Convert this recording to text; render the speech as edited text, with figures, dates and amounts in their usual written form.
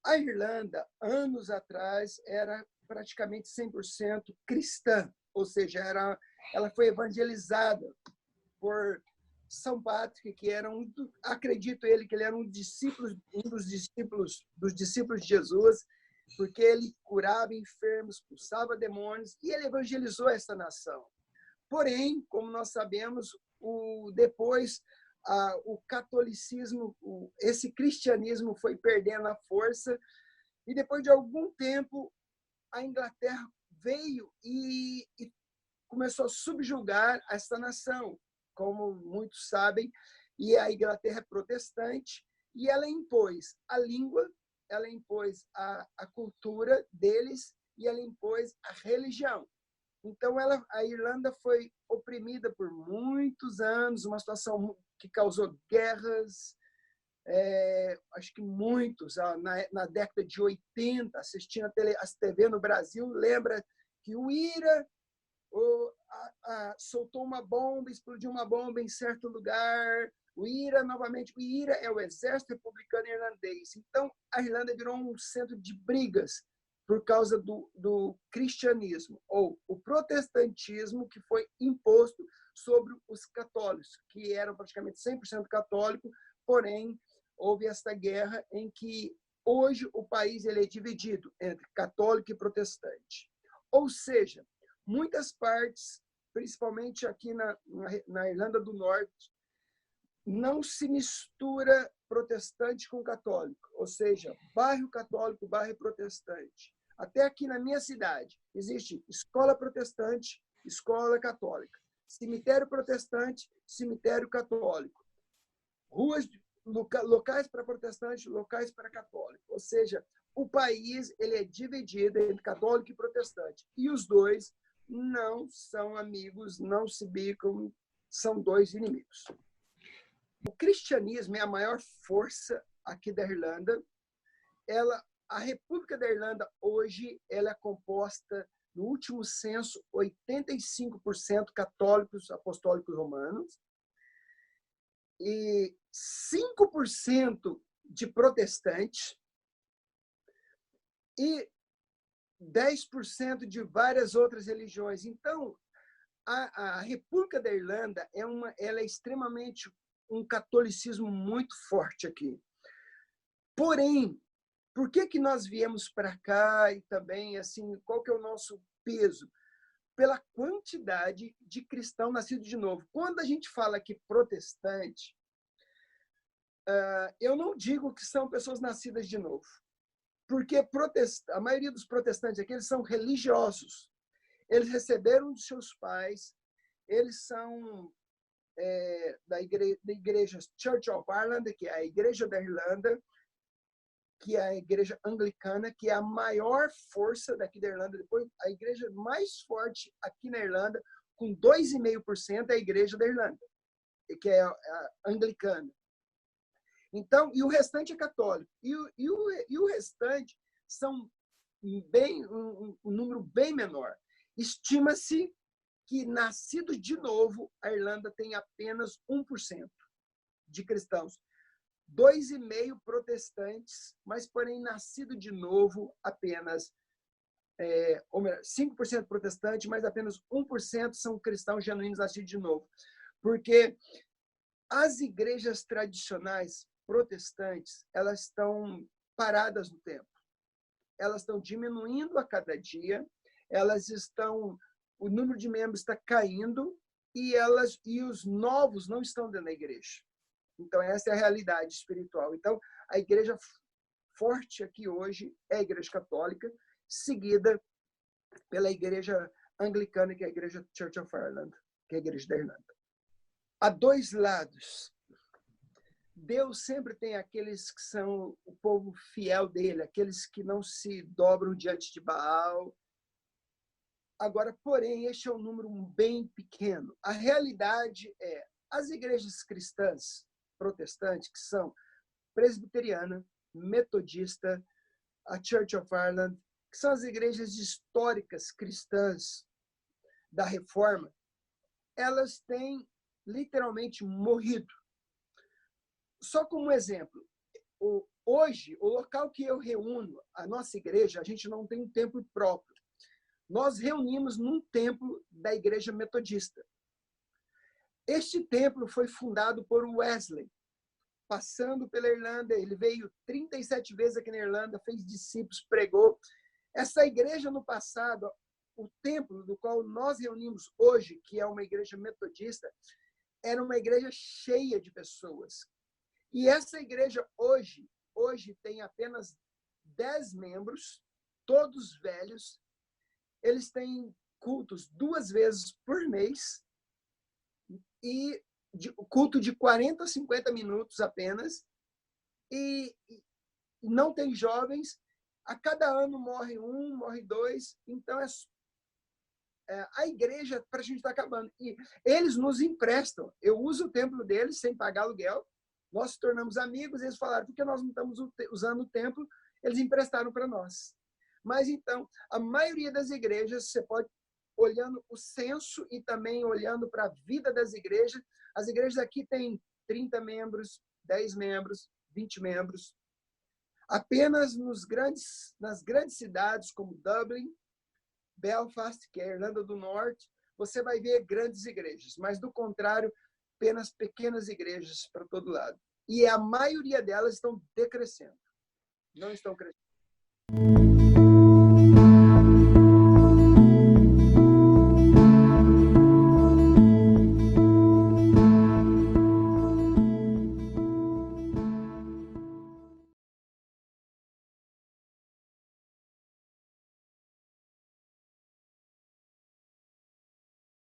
A Irlanda, anos atrás, era praticamente 100% cristã, ou seja, ela foi evangelizada por São Patrick, que era acredito que ele era dos discípulos de Jesus, porque ele curava enfermos, expulsava demônios, e ele evangelizou essa nação. Porém, como nós sabemos, depois o catolicismo, esse cristianismo foi perdendo a força, e depois de algum tempo, a Inglaterra veio e começou a subjugar essa nação, como muitos sabem, e a Inglaterra é protestante, e ela impôs a língua, ela impôs a cultura deles, e ela impôs a religião. Então, a Irlanda foi oprimida por muitos anos, uma situação que causou guerras, acho que muitos, na década de 80, assistindo a TV no Brasil, lembra que o IRA soltou uma bomba, explodiu uma bomba em certo lugar, o IRA, novamente, o IRA é o Exército Republicano Irlandês. Então, a Irlanda virou um centro de brigas por causa do cristianismo, ou o protestantismo que foi imposto sobre os católicos, que eram praticamente 100% católicos, porém, houve esta guerra em que hoje o país ele é dividido entre católico e protestante. Ou seja, muitas partes, principalmente aqui na Irlanda do Norte, não se mistura protestante com católico, ou seja, bairro católico, bairro protestante. Até aqui na minha cidade, existe escola protestante, escola católica, cemitério protestante, cemitério católico, locais para protestante, locais para católico. Ou seja, o país ele é dividido entre católico e protestante. E os dois não são amigos, não se bicam, são dois inimigos. O cristianismo é a maior força aqui da Irlanda. A República da Irlanda, hoje, ela é composta, no último censo, 85% católicos apostólicos romanos e 5% de protestantes e 10% de várias outras religiões. Então, a República da Irlanda ela é extremamente um catolicismo muito forte aqui. Porém, por que nós viemos para cá e também, assim, qual que é o nosso peso? Pela quantidade de cristão nascido de novo. Quando a gente fala que protestante, eu não digo que são pessoas nascidas de novo, porque a maioria dos protestantes aqui eles são religiosos. Eles receberam dos seus pais, eles são da igreja Church of Ireland, que é a igreja da Irlanda, que é a igreja anglicana, que é a maior força daqui da Irlanda. Depois, a igreja mais forte aqui na Irlanda, com 2,5%, é a igreja da Irlanda, que é a anglicana. Então, e o restante é católico. E o restante são um número bem menor. Estima-se que, nascidos de novo, a Irlanda tem apenas 1% de cristãos. 2,5% protestantes, mas, porém, nascido de novo, apenas 5% protestantes, mas apenas 1% são cristãos genuínos nascidos de novo. Porque as igrejas tradicionais protestantes, elas estão paradas no tempo. Elas estão diminuindo a cada dia, o número de membros está caindo e os novos não estão dentro da igreja. Então, essa é a realidade espiritual. Então, a igreja forte aqui hoje é a igreja católica, seguida pela igreja anglicana, que é a igreja Church of Ireland, que é a igreja da Irlanda. Há dois lados. Deus sempre tem aqueles que são o povo fiel dele, aqueles que não se dobram diante de Baal. Agora, porém, este é um número bem pequeno. A realidade é, as igrejas cristãs protestantes, que são presbiteriana, metodista, a Church of Ireland, que são as igrejas históricas cristãs da Reforma, elas têm literalmente morrido. Só como exemplo, Hoje, o local que eu reúno, a nossa igreja, a gente não tem um templo próprio. Nós reunimos num templo da igreja metodista. Este templo foi fundado por Wesley, passando pela Irlanda. Ele veio 37 vezes aqui na Irlanda, fez discípulos, pregou. Essa igreja no passado, o templo do qual nós reunimos hoje, que é uma igreja metodista, era uma igreja cheia de pessoas. E essa igreja hoje tem apenas 10 membros, todos velhos. Eles têm cultos 2 vezes por mês, e culto de 40 a 50 minutos apenas, e não tem jovens. A cada ano morre um, morre dois. Então, a igreja, para a gente está acabando. E eles nos emprestam. Eu uso o templo deles sem pagar aluguel. Nós nos tornamos amigos. Eles falaram, por que nós não estamos usando o templo? Eles emprestaram para nós. Mas, então, a maioria das igrejas, você pode, olhando o censo e também olhando para a vida das igrejas, as igrejas aqui têm 30 membros, 10 membros, 20 membros. Apenas nas grandes cidades como Dublin, Belfast, que é a Irlanda do Norte, você vai ver grandes igrejas, mas, do contrário, apenas pequenas igrejas para todo lado. E a maioria delas estão decrescendo, não estão crescendo.